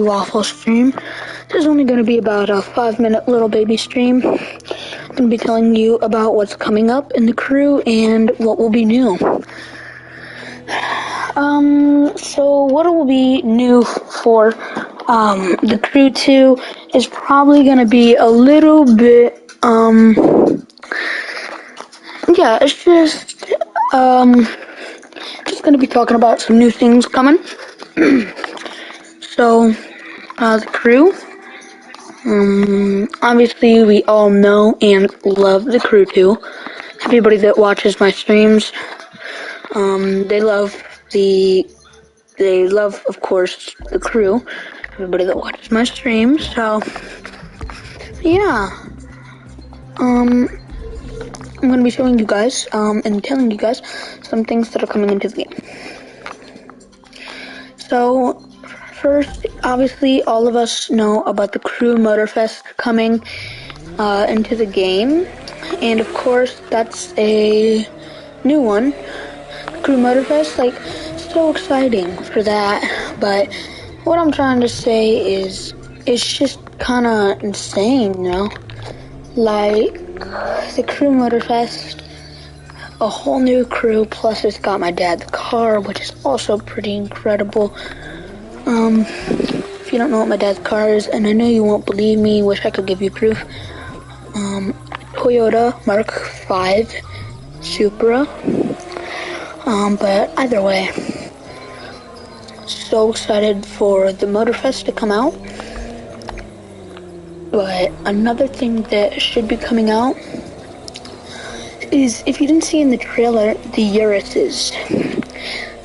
Waffle stream. This is only going to be about a 5-minute little baby stream. I'm going to be telling you about what's coming up in the crew and what will be new. So what will be new for the crew 2 is probably going to be a little bit, yeah, it's just going to be talking about some new things coming. So, the crew. Obviously we all know and love the crew too. Everybody that watches my streams, they love, of course, the crew. Everybody that watches my streams, so, yeah. I'm gonna be showing you guys, and telling you guys some things that are coming into the game. So, first, obviously, all of us know about the Crew Motorfest coming into the game, and of course, that's a new one. Crew Motorfest, like, so exciting for that, but what I'm trying to say is, it's just kind of insane, you know? Like, the Crew Motorfest, a whole new crew, plus it's got my dad's car, which is also pretty incredible. If you don't know what my dad's car is, and I know you won't believe me, wish I could give you proof, Toyota Mark V Supra, but either way, so excited for the Motorfest to come out. But another thing that should be coming out is, if you didn't see in the trailer, the Urises.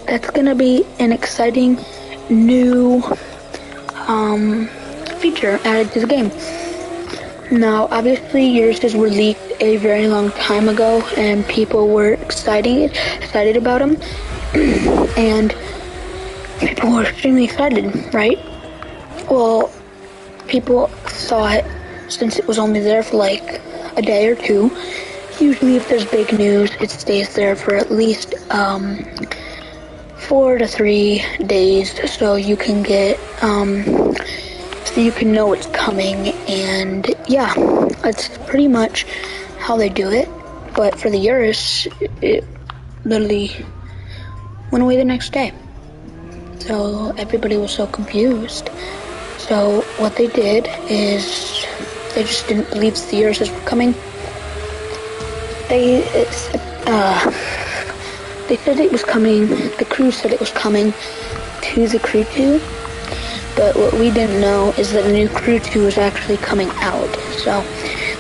That's gonna be an exciting new feature added to the game. Now, obviously, Urises were leaked a very long time ago, and people were excited about them, and people were extremely excited, right? Well, people saw it since it was only there for like a day or two. Usually if there's big news, it stays there for at least 4 to 3 days, so you can get so you can know it's coming, and yeah, that's pretty much how they do it. But for the Urus, it literally went away the next day, so everybody was so confused. So what they did is they just didn't believe the Urises were coming. They said it was coming, the crew said it was coming to the Crew 2, but what we didn't know is that the new Crew 2 was actually coming out. So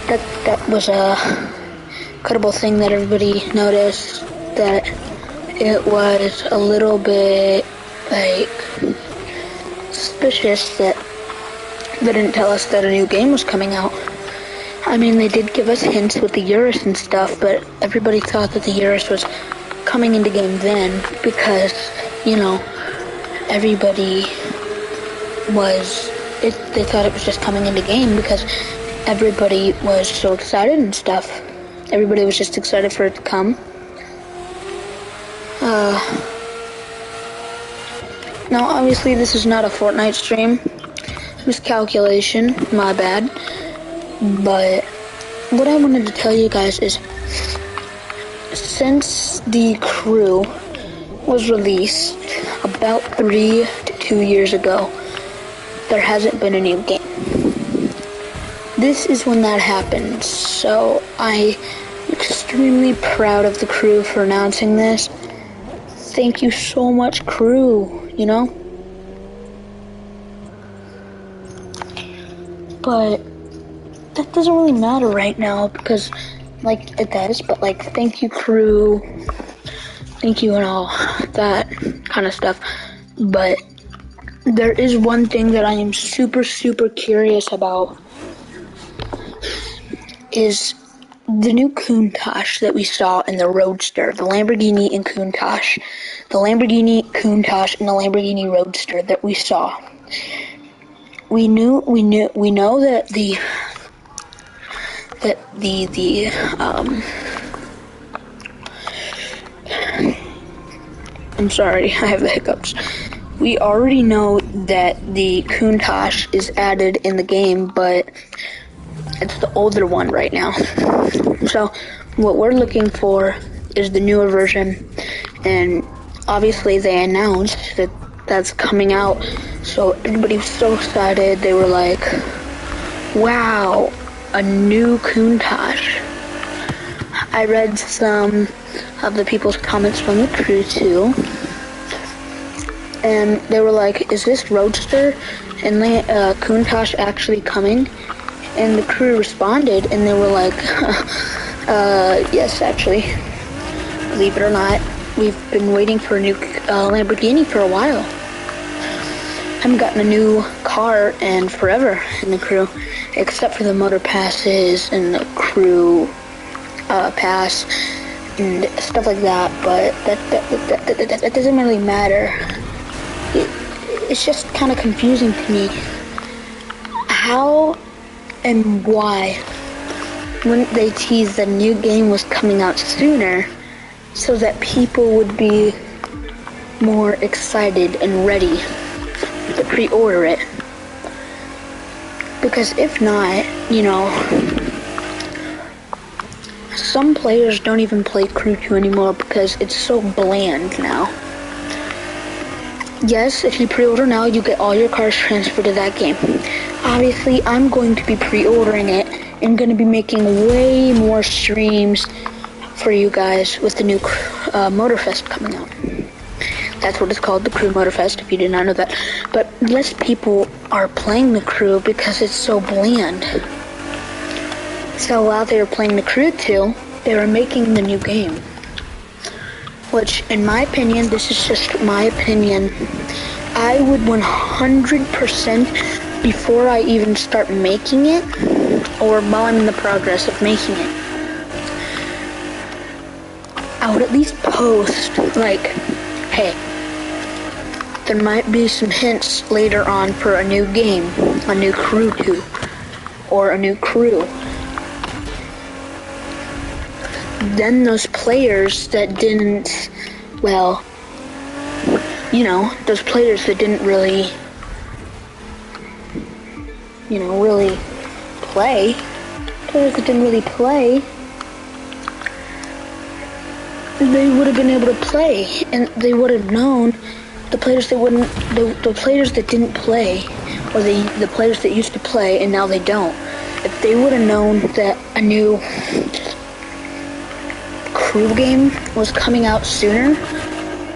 that was a incredible thing that everybody noticed, that it was a little bit, like, suspicious that they didn't tell us that a new game was coming out. I mean, they did give us hints with the Urus and stuff, but everybody thought that the Urus was coming into game then because, you know, everybody was, they thought it was just coming into game because everybody was so excited and stuff. Everybody was just excited for it to come. Now, obviously, this is not a Fortnite stream. Miscalculation, my bad. But what I wanted to tell you guys is, since the Crew was released about 3 to 2 years ago, there hasn't been a new game. This is when that happened, so I'm extremely proud of the Crew for announcing this. Thank you so much, Crew, you know? But that doesn't really matter right now, because, like, it does, but, like, thank you, Crew, thank you and all that kind of stuff. But there is one thing that I am super, super curious about, is the new Countach that we saw in the Roadster, the Lamborghini and Countach, the Lamborghini Countach and the Lamborghini Roadster that we saw. We know that I'm sorry, I have the hiccups. we already know that the Countach is added in the game, but it's the older one right now. So what we're looking for is the newer version, and obviously they announced that that's coming out, so everybody was so excited. They were like, wow, a new Countach. I read some of the people's comments from the crew too, and they were like, is this Roadster and Countach actually coming? And the crew responded, and they were like, yes, actually. Believe it or not, we've been waiting for a new Lamborghini for a while. Haven't gotten a new car in forever in the crew, except for the motor passes and the crew pass and stuff like that, but that doesn't really matter. It's just kind of confusing to me. How and why wouldn't they tease the new game was coming out sooner so that people would be more excited and ready to pre-order it? Because if not, you know, some players don't even play Crew 2 anymore because it's so bland now. Yes, if you pre-order now, you get all your cars transferred to that game. Obviously, I'm going to be pre-ordering it and going to be making way more streams for you guys with the new Motorfest coming out. That's what it's called, the Crew Motorfest, if you did not know that. But less people are playing the Crew because it's so bland. So while they were playing the Crew 2, they were making the new game. Which, in my opinion, this is just my opinion, I would 100%, before I even start making it, or while I'm in the progress of making it, I would at least post, like, hey, there might be some hints later on for a new game, a new Crew 2, or a new Crew. Then those players that didn't, well, you know, those players that didn't really, you know, really play, they would have been able to play, and they would have known the players that the players that didn't play, or the players that used to play and now they don't. If they would have known that a new Crew game was coming out sooner,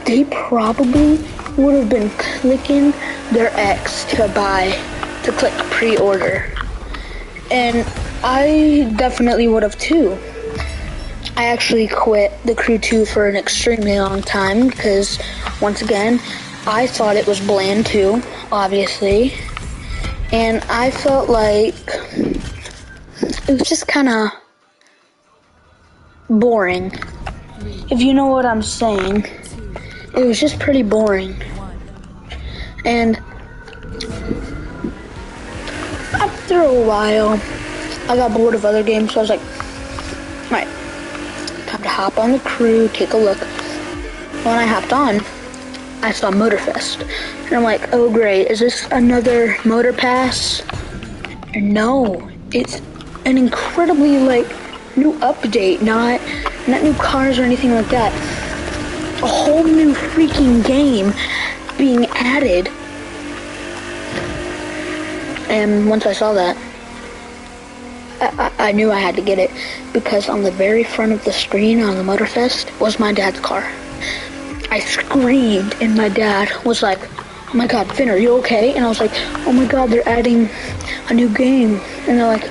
they probably would have been clicking their X to click pre-order. And I definitely would have too. I actually quit the Crew 2 for an extremely long time because, once again, I thought it was bland too, obviously. And I felt like it was just kind of boring. If you know what I'm saying, it was just pretty boring. And after a while, I got bored of other games, so I was like, alright, time to hop on the Crew, take a look. When I hopped on, I saw Motorfest. And I'm like, oh great, is this another Motor Pass? No, it's an incredibly, new update, not new cars or anything like that. A whole new freaking game being added. And once I saw that, I knew I had to get it, because on the very front of the screen on the Motorfest was my dad's car. I screamed, and my dad was like, oh my god, Finn, are you okay? And I was like, oh my god, they're adding a new game. And they're like,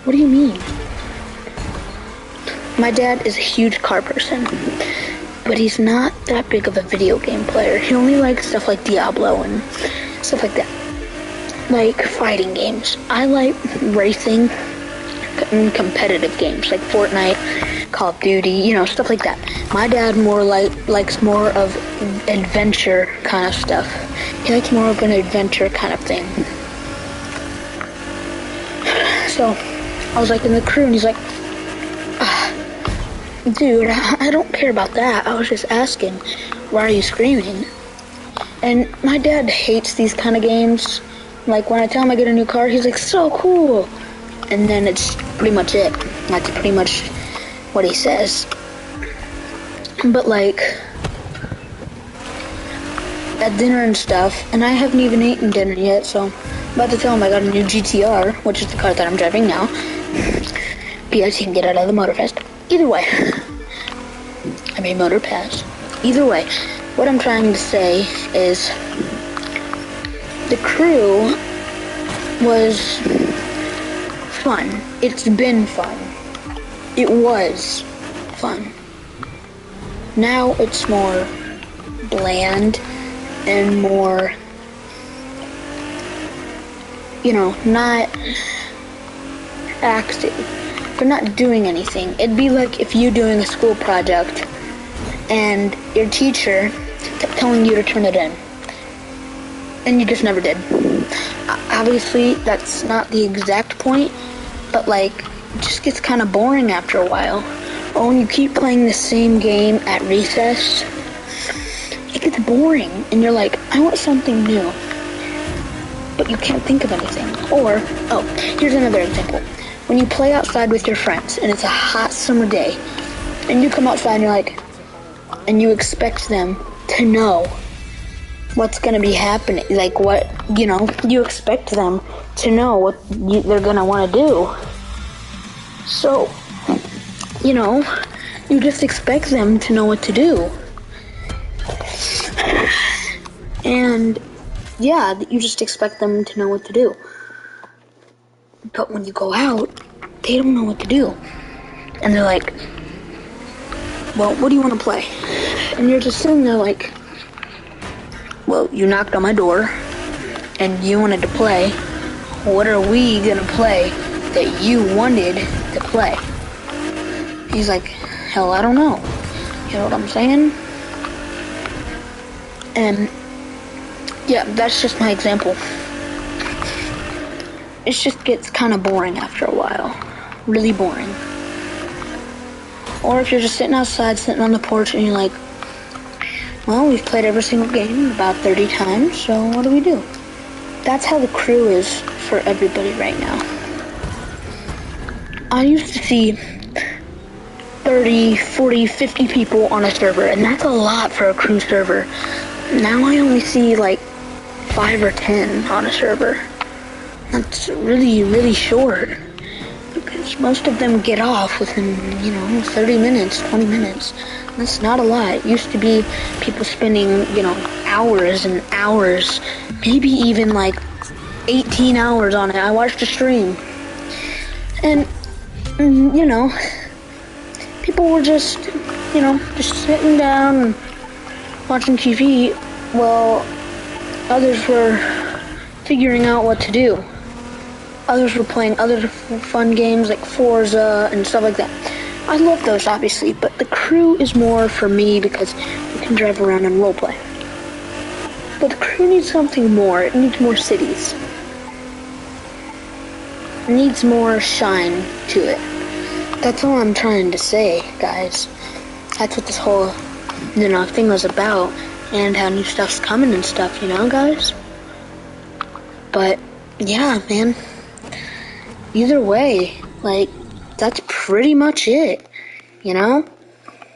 what do you mean? My dad is a huge car person, but he's not that big of a video game player. He only likes stuff like Diablo and stuff like that. Like fighting games. I like racing and competitive games like Fortnite, Call of Duty, stuff like that. My dad likes more of adventure kind of stuff. He likes more of an adventure kind of thing. So I was in the Crew, and he's like, dude, I don't care about that. I was just asking, why are you screaming? And my dad hates these kind of games. Like, when I tell him I get a new car, he's like, so cool. And then it's pretty much it. That's pretty much what he says. But, like, at dinner and stuff, and I haven't even eaten dinner yet, so I'm about to tell him I got a new GTR, which is the car that I'm driving now. P.S. You can get out of the Motorfest. Either way. I mean, Motor Pass. Either way, what I'm trying to say is the crew was fun. It's been fun. It was fun. Now it's more bland and more, not active. They're not doing anything. It'd be like if you're doing a school project and your teacher kept telling you to turn it in, and you just never did. Obviously, that's not the exact point, but like, it just gets kind of boring after a while. Or when you keep playing the same game at recess, it gets boring, and you're like, I want something new. But you can't think of anything. Or, here's another example. When you play outside with your friends, and it's a hot summer day, and you come outside and you're like, and you expect them to know what's going to be happening, like what, you expect them to know what they're going to want to do. So, you just expect them to know what to do. And, yeah, you just expect them to know what to do. But when you go out, they don't know what to do. And they're like, well, what do you want to play? And you're just sitting there like, well, you knocked on my door, and you wanted to play. What are we going to play that you wanted to play? He's like, hell, I don't know. You know what I'm saying? And, yeah, that's just my example. It just gets kind of boring after a while. Really boring. Or if you're just sitting outside, sitting on the porch, and you're like, well, we've played every single game about 30 times, so what do we do? That's how the crew is for everybody right now. I used to see 30, 40, 50 people on a server, and that's a lot for a crew server. Now I only see like 5 or 10 on a server. That's really, really short. Because most of them get off within, 30 minutes, 20 minutes. That's not a lot. It used to be people spending, hours and hours, maybe even like 18 hours on it. I watched a stream. And, people were just sitting down and watching TV while others were figuring out what to do. Others were playing other fun games like Forza and stuff like that. I love those, obviously, but the crew is more for me because you can drive around and roleplay. But the crew needs something more. It needs more cities. It needs more shine to it. That's all I'm trying to say, guys. That's what this whole, thing was about, and how new stuff's coming and stuff, guys? But, yeah, man. Either way, like, that's pretty much it,